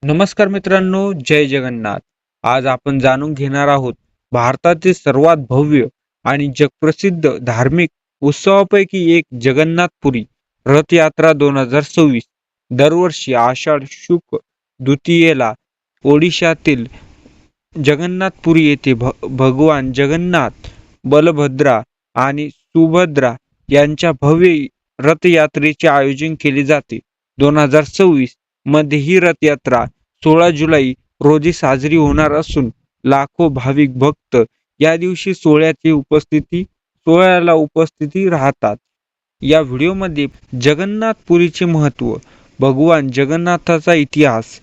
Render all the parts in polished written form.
नमस्कार मित्रांनो, जय जगन्नाथ. आज आपण जाणून घेणार आहोत भारतातील सर्वात भव्य आणि जगप्रसिद्ध धार्मिक उत्सवापैकी एक जगन्नाथपुरी रथयात्रा 2026. दरवर्षी आषाढ शुक्ल द्वितीयेला ओडिशातील जगन्नाथपुरी येथे भगवान जगन्नाथ, बलभद्रा आणि सुभद्रा यांच्या भव्य रथयात्रेचे आयोजन केले जाते. 2026 मध्ये ही रथयात्रा 16 जुलै रोजी साजरी होणार असून लाखो भाविक भक्त या दिवशी सोहळ्याला उपस्थिती राहतात. या व्हिडिओमध्ये जगन्नाथपुरीचे महत्त्व, भगवान जगन्नाथाचा इतिहास,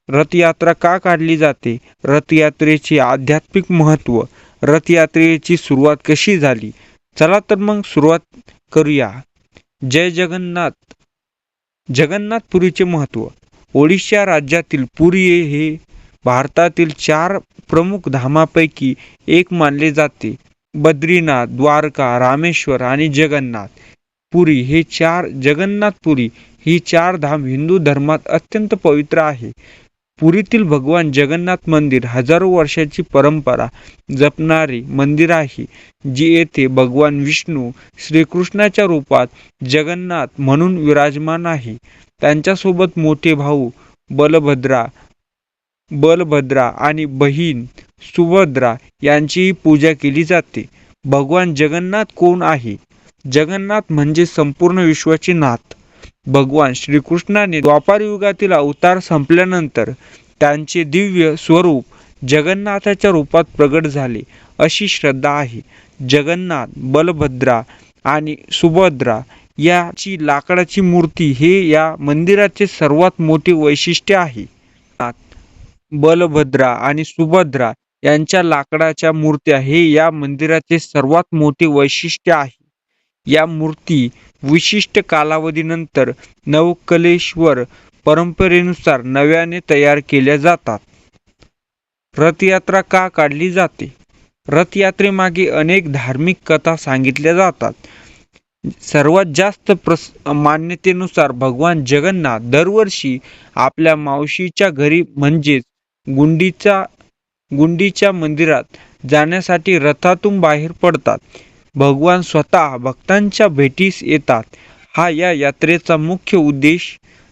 रथयात्रा का काढली जाते, रथयात्रेचे आध्यात्मिक महत्त्व, रथयात्रेची सुरुवात कशी झाली. चला तर मग सुरुवात करूया. जय जगन्नाथ. जगन्नाथपुरीचे महत्त्व. ओडिशा राज्यातील पुरी हे भारतातील 4 प्रमुख धामापैकी एक मानले जाते. बद्रीनाथ, द्वारका, रामेश्वर आणि जगन्नाथ पुरी हे जगन्नाथपुरी ही 4 धाम हिंदू धर्मात अत्यंत पवित्र आहे. पुरीतील भगवान जगन्नाथ मंदिर हजारो वर्षाची परंपरा जपणारे मंदिर आहे, जे येथे भगवान विष्णू श्रीकृष्णाच्या रूपात जगन्नाथ म्हणून विराजमान आहे. त्यांच्यासोबत मोठे भाऊ बलभद्रा आणि बहीण सुभद्रा यांचीही पूजा केली जाते. भगवान जगन्नाथ कोण आहे? जगन्नाथ म्हणजे संपूर्ण विश्वाचे नाथ. भगवान श्रीकृष्णाने द्वापार युगातील अवतार संपल्यानंतर त्यांचे दिव्य स्वरूप जगन्नाथाच्या रूपात प्रगट झाले अशी श्रद्धा आहे. जगन्नाथ, बलभद्रा आणि सुभद्रा याची लाकडाची मूर्ती हे या मंदिराचे सर्वात मोठे वैशिष्ट्य आहे. बलभद्रा आणि सुभद्रा यांच्या लाकडाच्या मूर्त्या हे या मंदिराचे सर्वात मोठे वैशिष्ट्य आहे. या मूर्ती विशिष्ट कालावधीनंतर नवकलेश्वर परंपरेनुसार नव्याने तयार केल्या जातात. रथयात्रा का काढली जाते? रथयात्रेमागे अनेक धार्मिक कथा सांगितल्या जातात. सर्वात जास्त मान्यतेनुसार भगवान जगन्नाथ दरवर्षी आपल्या मावशीच्या घरी म्हणजेच गुंडीच्या मंदिरात जाण्यासाठी रथातून बाहेर पडतात. भगवान स्वतः भक्तांच्या भेटीस येतात हा या यात्रेचा मुख्य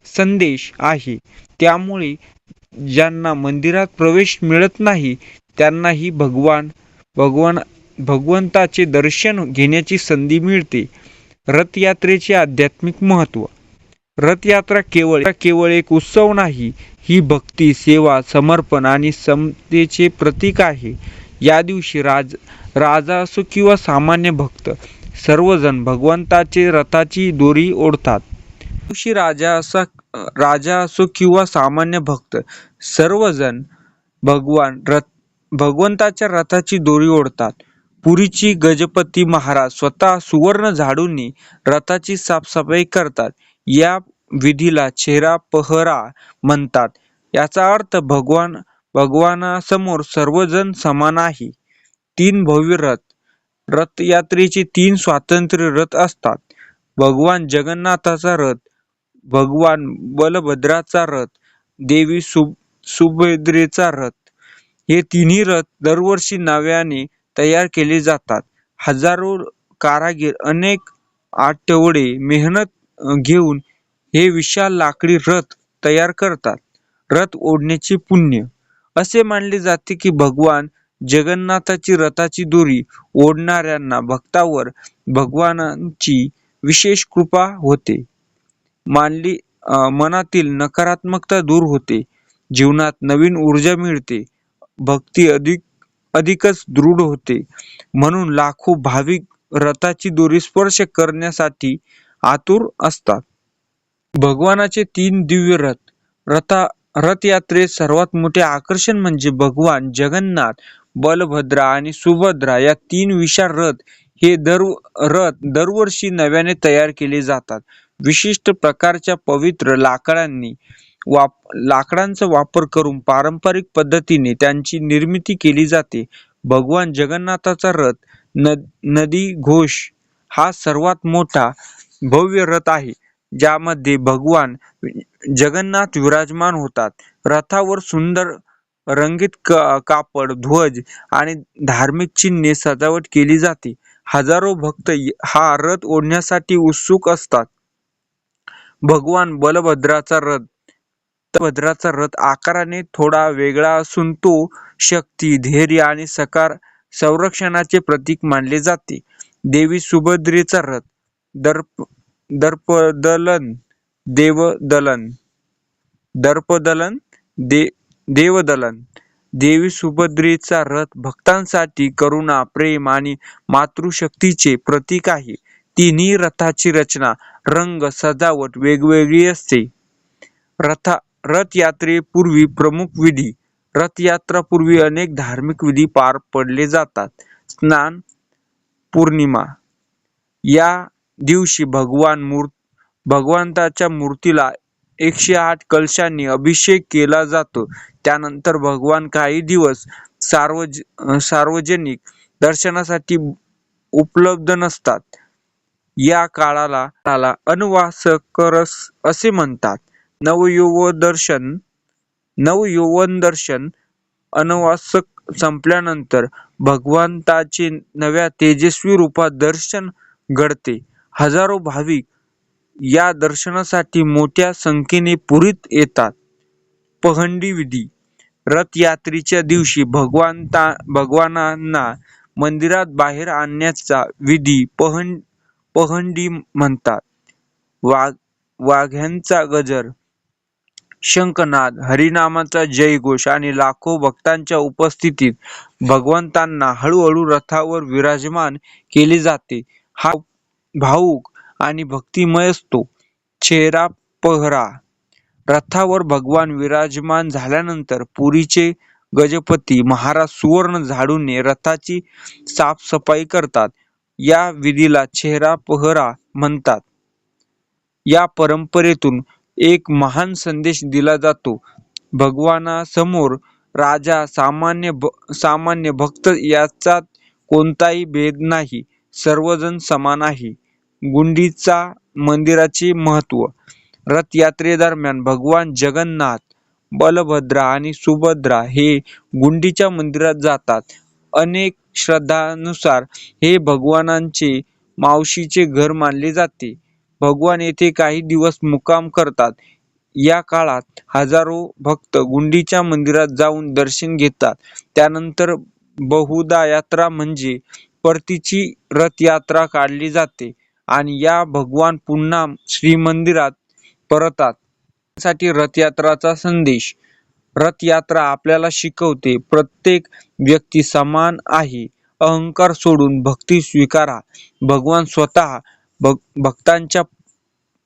संदेश आहे. त्यामुळे ज्यांना मंदिरात प्रवेश मिळत नाही त्यांनाही भगवंताचे दर्शन घेण्याची संधी मिळते. रथयात्रेचे आध्यात्मिक महत्त्व. रथयात्रा केवळ एक उत्सव नाही, ही भक्ती, सेवा, समर्पण आणि समतेचे प्रतीक आहे. या दिवशी राजा असो किंवा सामान्य भक्त सर्वजण भगवंताचे रथाची दोरी ओढतात. दिवशी राजा असो किंवा सामान्य भक्त सर्वजण भगवंताच्या रथाची दोरी ओढतात. पुरीची गजपती महाराज स्वतः सुवर्ण झाडूंनी रथाची साफसफाई करतात. या विधीला चेहरा पहरा म्हणतात. याचा अर्थ भगवानासमोर सर्वजण समान आहे. 3 भव्य रथ. रथयात्रेचे 3 स्वातंत्र्य रथ असतात. भगवान जगन्नाथाचा रथ, भगवान बलभद्राचा रथ, देवी सुभद्रेचा रथ. हे तिन्ही रथ दरवर्षी नव्याने तयार केले जातात. हजारो कारागीर अनेक आठवडे मेहनत घेऊन हे विशाल लाकडी रथ तयार करतात. रथ ओढण्याचे पुण्य. असे मानले जाते की भगवान जगन्नाथाची रथाची दोरी ओढणाऱ्यांना भक्तावर भगवानाची विशेष कृपा होते. मनातील नकारात्मकता दूर होते, जीवनात नवीन ऊर्जा मिळते, भक्ती अधिकच दृढ होते. म्हणून लाखो भाविक रथाची दोरी स्पर्श करण्यासाठी आतुर असतात. भगवानाचे 3 दिव्य रथ. रथयात्रेत सर्वात मोठे आकर्षण म्हणजे भगवान जगन्नाथ, बलभद्रा आणि सुभद्रा या 3 विशाल रथ. हे दरवर्षी नव्याने तयार केले जातात. विशिष्ट प्रकारच्या पवित्र लाकडांचा वापर करून पारंपरिक पद्धतीने त्यांची निर्मिती केली जाते. भगवान जगन्नाथाचा रथ नंदी घोष हा सर्वात मोठा भव्य रथ आहे. ज्यामध्ये भगवान जगन्नाथ विराजमान होतात. रथावर सुंदर रंगीत कापड, ध्वज आणि धार्मिक चिन्हे सजावट केली जाते. हजारो भक्त हा रथ ओढण्यासाठी उत्सुक असतात. भगवान बलभद्राचा रथ आकाराने थोडा वेगळा असून तो शक्ती, धैर्य आणि संरक्षणाचे प्रतीक मानले जाते. देवी सुभद्रेचा रथ दर्प दर्पदलन देवदलन दर्पदलन दे देवदलन देवी सुभद्रेचा रथ भक्तांसाठी करुणा, प्रेम आणि मातृशक्तीचे प्रतीक आहे. तिन्ही रथाची रचना, रंग, सजावट वेगवेगळी असते. रथयात्रेपूर्वी प्रमुख विधी. रथयात्रापूर्वी अनेक धार्मिक विधी पार पडले जातात. स्नान पौर्णिमा. या दिवशी भगवंताच्या मूर्तीला 108 कलशांनी अभिषेक केला जातो. त्यानंतर भगवान काही दिवस सार्वजनिक दर्शनासाठी उपलब्ध नसतात. या काळाला अनवासकरस असे म्हणतात. नवयौवन दर्शन अनवासक संपल्यानंतर भगवंताचे नव्या तेजस्वी रूपात दर्शन घडते. हजारो भाविक या दर्शनासाठी मोठ्या संख्येने पुरीत येतात. पहंडी विधी. रथयात्रेच्या दिवशी भगवानांना मंदिरात बाहेर आणण्याचा विधी पहंडी म्हणतात. वाघ्यांचा गजर, शंखनाद, हरिनामाचा जयघोष आणि लाखो भक्तांच्या उपस्थितीत भगवंतांना हळूहळू रथावर विराजमान केले जाते. हा भावुक आणि भक्तिमय असतो. चेहरा पहरा. रथावर भगवान विराजमान झाल्यानंतर पुरीचे गजपती महाराज सुवर्ण झाडूने रथाची साफसफाई करतात. या विधीला चेहरा पहरा म्हणतात. या परंपरेतून एक महान संदेश दिला जातो. भगवानासमोर राजा, सामान्य भक्त याचात कोणताही भेद नाही. सर्वजण समान आहे. गुंडीचा मंदिराचे महत्त्व. रथयात्रेदरम्यान भगवान जगन्नाथ, बलभद्रा आणि सुभद्रा हे गुंडीच्या मंदिरात जातात. अनेक श्रद्धांनुसार हे भगवानांचे मावशीचे घर मानले जाते. भगवान येथे काही दिवस मुक्काम करतात. या काळात हजारो भक्त गुंडीच्या मंदिरात जाऊन दर्शन घेतात. त्यानंतर बहुधा यात्रा म्हणजे परतीची रथयात्रा काढली जाते आणि या भगवान पुन्हा श्रीमंदिरात परतात. साठी रथयात्राचा संदेश. रथयात्रा आपल्याला शिकवते, प्रत्येक व्यक्ती समान आहे. अहंकार सोडून भक्ती स्वीकारा. भगवान स्वतः भक्तांच्या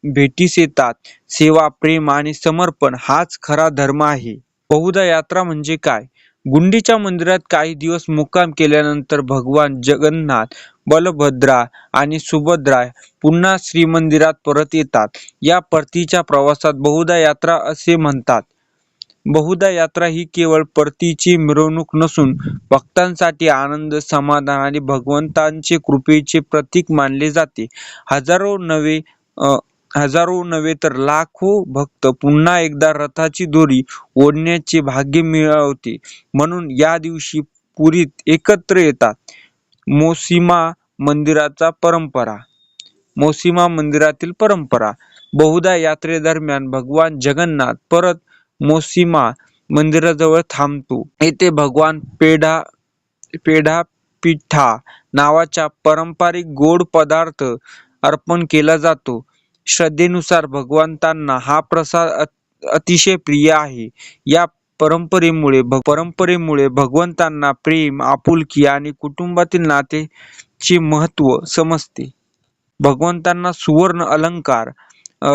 भेटीस येतात. सेवा, प्रेम आणि समर्पण हाच खरा धर्म आहे. बहुधा यात्रा म्हणजे काय? गुंडीच्या मंदिरात काही दिवस मुक्काम केल्यानंतर भगवान जगन्नाथ, बलभद्रा आणि सुभद्रा पुन्हा श्रीमंदिरात परत येतात. या परतीच्या प्रवासात बहुधा यात्रा असे म्हणतात. बहुधा यात्रा ही केवळ परतीची मिरवणूक नसून भक्तांसाठी आनंद, समाधान आणि भगवंतांचे कृपेचे प्रतीक मानले जाते. हजारो नव्हे तर लाखो भक्त पुन्हा एकदा रथाची दोरी ओढण्याचे भाग्य मिळवते. म्हणून या दिवशी पुरीत एकत्र येतात. मौसिमा मंदिरातील परंपरा. बहुधा यात्रेदरम्यान भगवान जगन्नाथ परत मौसिमा मंदिराजवळ थांबतो. येथे भगवान पेढा पिठा नावाचा पारंपरिक गोड पदार्थ अर्पण केला जातो. श्रद्धेनुसार भगवंतांना हा प्रसाद अतिशय प्रिय आहे. या परंपरेमुळे भगवंतांना प्रेम, आपुलकी आणि कुटुंबातील नात्याचे महत्त्व समजते. भगवंतांना सुवर्ण अलंकार.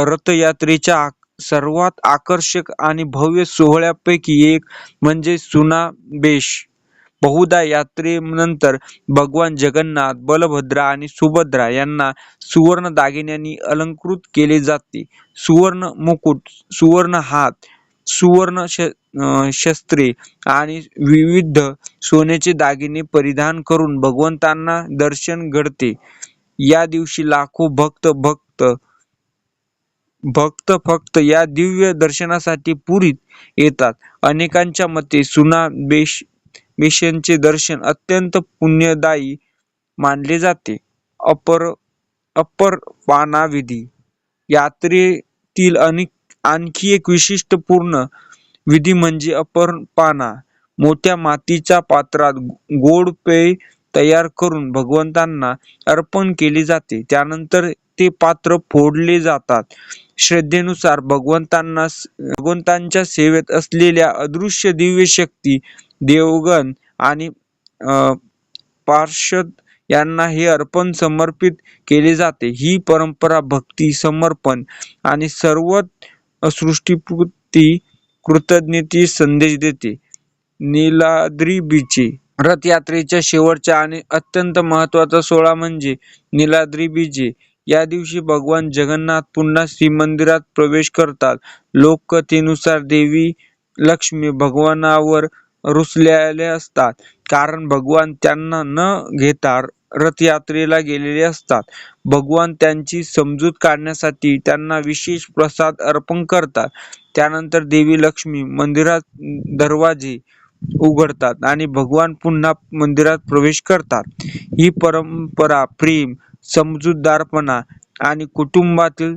रथयात्रेच्या सर्वात आकर्षक आणि भव्य सोहळ्यापैकी एक म्हणजे सुनाबेश. बहुधा यात्रेनंतर भगवान जगन्नाथ, बलभद्रा आणि सुभद्रा यांना सुवर्ण दागिन्यांनी अलंकृत केले जाते. सुवर्ण मुकुट, सुवर्ण हात, सुवर्ण शस्त्रे आणि विविध सोन्याचे दागिने परिधान करून भगवंतांना दर्शन घडते. या दिवशी लाखो भक्त भक्त फक्त या दिव्य दर्शनासाठी पुरीत येतात. अनेकांच्या मते बेशेंचे दर्शन अत्यंत पुण्यदायी मानले जाते. अपर्पणा विधी यात्रेतील आणखी एक विशिष्ट पूर्ण विधी म्हणजे अपर्पणा. मोठ्या मातीच्या पात्रात गोड पेय तयार करून भगवंतांना अर्पण केले जाते. त्यानंतर ते पात्र फोडले जातात. श्रद्धेनुसार भगवंतांच्या सेवेत असलेल्या अदृश्य दिव्य शक्ती, देवगण आणि पार्षद यांना हे अर्पण समर्पित केले जाते. ही परंपरा भक्ती, समर्पण आणि सर्वत्र सृष्टीप्रती कृतज्ञतेचा संदेश देते. नीलाद्री बीजे रथयात्रेच्या शेवटचा आणि अत्यंत महत्त्वाचा सोहळा म्हणजे नीलाद्री बीजे. या दिवशी भगवान जगन्नाथ पुन्हा श्रीमंदिरात प्रवेश करतात. लोककथेनुसार देवी लक्ष्मी भगवानावर रुसलेल्या असतात, कारण भगवान त्यांना न घेता रथयात्रेला गेलेले असतात. भगवान त्यांची समजूत काढण्यासाठी त्यांना विशेष प्रसाद अर्पण करतात. त्यानंतर देवी लक्ष्मी मंदिरात दरवाजे उघडतात आणि भगवान पुन्हा मंदिरात प्रवेश करतात. ही परंपरा प्रेम, समजूतदारपणा आणि कुटुंबातील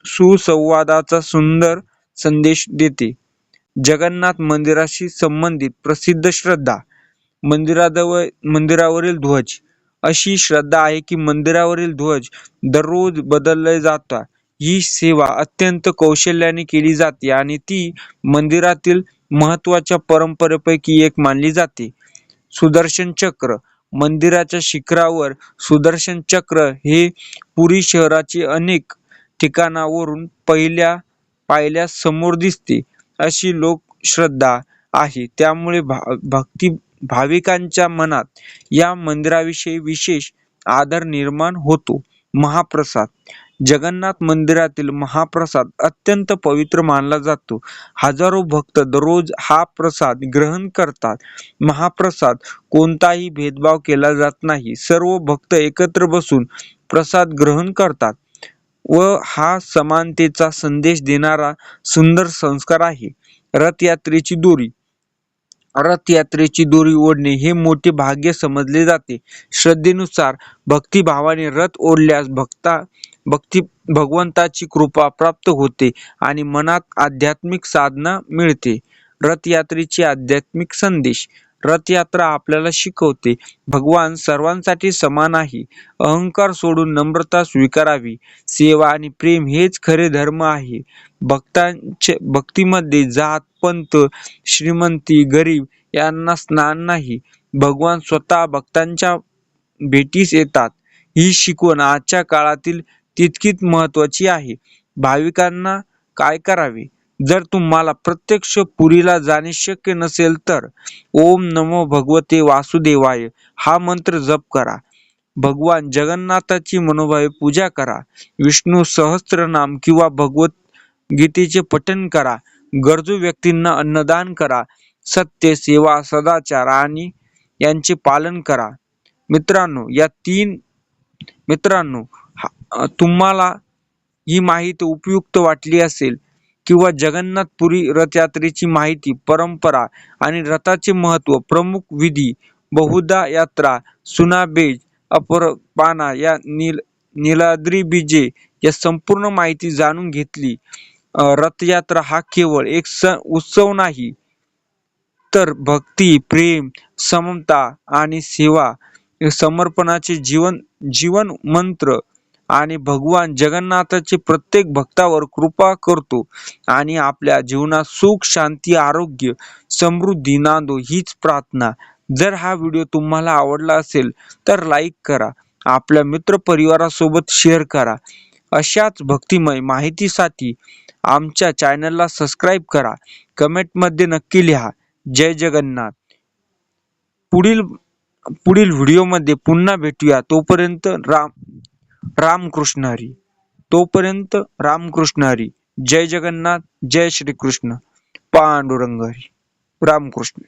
सुसंवादाचा सुंदर संदेश देते. जगन्नाथ मंदिराशी संबंधित प्रसिद्ध श्रद्धा. मंदिरावरील ध्वज. अशी श्रद्धा आहे की मंदिरावरील ध्वज दररोज बदलले जातात. ही सेवा अत्यंत कौशल्याने केली जाते आणि ती मंदिरातील महत्त्वाच्या परंपरेपैकी एक मानली जाते. सुदर्शन चक्र. मंदिराच्या शिखरावर सुदर्शन चक्र हे पुरी शहराचे अनेक ठिकाणावरून पाहिल्यास समोर दिसते, अशी लोकश्रद्धा आहे. त्यामुळे भाविकांच्या मनात या मंदिराविषयी विशेष आदर निर्माण होतो. महाप्रसाद. जगन्नाथ मंदिरातील महाप्रसाद अत्यंत पवित्र मानला जातो. हजारो भक्त दररोज हा प्रसाद ग्रहण करतात. महाप्रसाद कोणताही भेदभाव केला जात नाही. सर्व भक्त एकत्र बसून प्रसाद ग्रहण करतात व हा समानतेचा संदेश देणारा सुंदर संस्कार आहे. रथयात्रेची दोरी. रथयात्रेची दोरी ओढणे हे मोठे भाग्य समजले जाते. श्रद्धेनुसार भक्तिभावाने रथ ओढल्यास भगवंताची कृपा प्राप्त होते आणि मनात आध्यात्मिक साधना मिळते. रथयात्रेचे आध्यात्मिक संदेश. रथयात्रा आपल्याला शिकवते, भगवान सर्वांसाठी समान आहे. अहंकार सोडून नम्रता स्वीकारावी. सेवा आणि प्रेम हेच खरे धर्म आहे. भक्तीमध्ये जात, पंथ, श्रीमंती, गरीब यांना स्थान नाही. भगवान स्वतः भक्तांच्या भेटीस येतात. ही शिकवण आजच्या काळातील तितकीच महत्त्वाची आहे. भाविकांना काय करावे? जर तुम्हाला प्रत्यक्ष पुरीला जाणे शक्य नसेल तर ओम नमो भगवते वासुदेवाय हा मंत्र जप करा. भगवान जगन्नाथाची मनोभावे पूजा करा. विष्णू सहस्त्रनाम किंवा भगवत गीतेचे पठण करा. गरजू व्यक्तींना अन्नदान करा. सत्य, सेवा, सदाचार आणि यांचे पालन करा. मित्रांनो, तुम्हाला ही माहिती उपयुक्त वाटली असेल किंवा जगन्नाथपुरी रथयात्रेची माहिती, परंपरा आणि रथाचे महत्त्व, प्रमुख विधी, बहुधा यात्रा, सुनाबेज, अपर्पणा या नीलाद्री बीजे या संपूर्ण माहिती जाणून घेतली. रथयात्रा हा केवळ एक उत्सव नाही, तर भक्ती, प्रेम, समता आणि सेवा समर्पणाचे जीवन मंत्र आणि भगवान जगन्नाथाचे प्रत्येक भक्तावर कृपा करतो आणि आपल्या जीवनात सुख, शांती, आरोग्य, समृद्धी नांदो हीच प्रार्थना. जर हा व्हिडिओ तुम्हाला आवडला असेल तर लाईक करा, आपल्या मित्रपरिवारासोबत शेअर करा. अशाच भक्तिमय माहितीसाठी आमच्या चॅनलला सबस्क्राईब करा. कमेंटमध्ये नक्की लिहा जय जगन्नाथ. पुढील व्हिडिओमध्ये पुन्हा भेटूया. तोपर्यंत रामकृष्ण हरी. जय जगन्नाथ, जय श्रीकृष्ण, पांडुरंग हरी. रामकृष्ण.